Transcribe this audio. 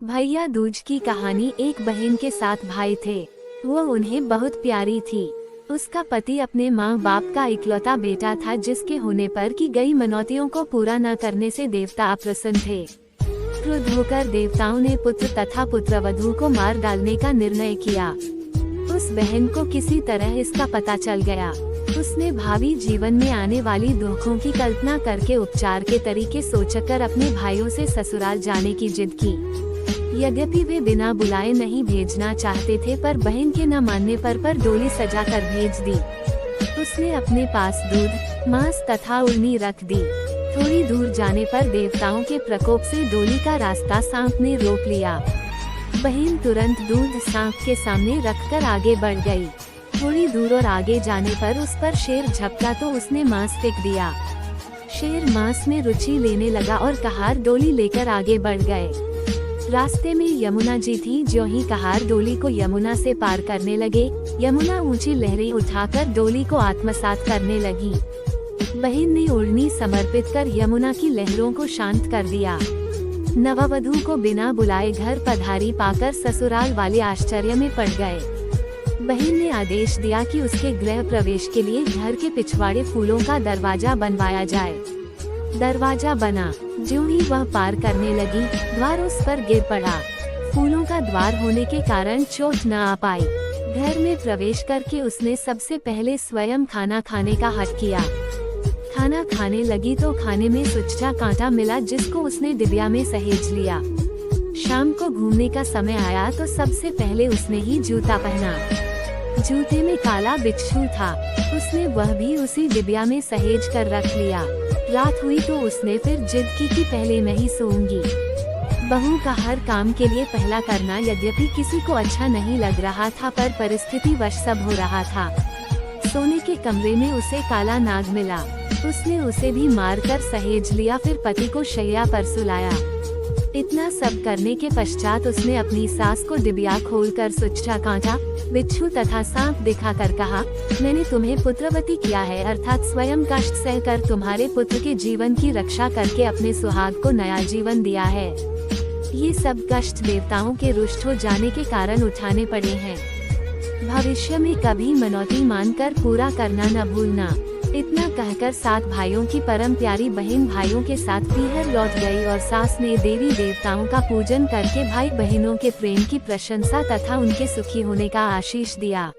भैया दूज की कहानी। एक बहन के साथ भाई थे। वो उन्हें बहुत प्यारी थी। उसका पति अपने माँ बाप का इकलौता बेटा था, जिसके होने पर की गई मनौतियों को पूरा न करने से देवता अप्रसन्न थे। क्रुद्ध होकर देवताओं ने पुत्र तथा पुत्रवधू को मार डालने का निर्णय किया। उस बहन को किसी तरह इसका पता चल गया। उसने भावी जीवन में आने वाली दुखों की कल्पना करके उपचार के तरीके सोचकर अपने भाइयों से ससुराल जाने की जिद की। यद्यपि वे बिना बुलाए नहीं भेजना चाहते थे, पर बहन के न मानने पर डोली सजा कर भेज दी। उसने अपने पास दूध, मांस तथा उड़नी रख दी। थोड़ी दूर जाने पर देवताओं के प्रकोप से डोली का रास्ता सांप ने रोक लिया। बहन तुरंत दूध सांप के सामने रखकर आगे बढ़ गई। थोड़ी दूर और आगे जाने पर उस पर शेर झपटा तो उसने मांस फेंक दिया। शेर मांस में रुचि लेने लगा और कहार डोली लेकर आगे बढ़ गए। रास्ते में यमुना जी थी। जो ही कहार डोली को यमुना से पार करने लगे, यमुना ऊंची लहरें उठाकर डोली को आत्मसात करने लगी। बहन ने उड़नी समर्पित कर यमुना की लहरों को शांत कर दिया। नववधू को बिना बुलाए घर पधारी पाकर ससुराल वाले आश्चर्य में पड़ गए। बहन ने आदेश दिया कि उसके गृह प्रवेश के लिए घर के पिछवाड़े फूलों का दरवाजा बनवाया जाए। दरवाजा बना। ज्यों ही वह पार करने लगी, द्वार उस पर गिर पड़ा। फूलों का द्वार होने के कारण चोट न आ पाई। घर में प्रवेश करके उसने सबसे पहले स्वयं खाना खाने का हट किया। खाना खाने लगी तो खाने में सुच्चा कांटा मिला, जिसको उसने डिबिया में सहेज लिया। शाम को घूमने का समय आया तो सबसे पहले उसने ही जूता पहना। जूते में काला बिच्छू था। उसने वह भी उसी डिबिया में सहेज कर रख लिया। रात हुई तो उसने फिर जिद की कि पहले मैं ही सोऊंगी। बहू का हर काम के लिए पहला करना यद्यपि किसी को अच्छा नहीं लग रहा था, पर परिस्थिति वश सब हो रहा था। सोने के कमरे में उसे काला नाग मिला। उसने उसे भी मारकर सहेज लिया, फिर पति को शैया पर सुलाया। इतना सब करने के पश्चात उसने अपनी सास को डिबिया खोलकर सुच्चा कांटा, बिच्छू तथा सांप दिखाकर कहा, मैंने तुम्हें पुत्रवती किया है, अर्थात स्वयं कष्ट सहकर तुम्हारे पुत्र के जीवन की रक्षा करके अपने सुहाग को नया जीवन दिया है। ये सब कष्ट देवताओं के रुष्ट हो जाने के कारण उठाने पड़े हैं। भविष्य में कभी मनौती मानकर पूरा करना न भूलना। इतना कहकर 7 भाइयों की परम प्यारी बहन भाइयों के साथ पीहर लौट गई और सास ने देवी देवताओं का पूजन करके भाई बहनों के प्रेम की प्रशंसा तथा उनके सुखी होने का आशीष दिया।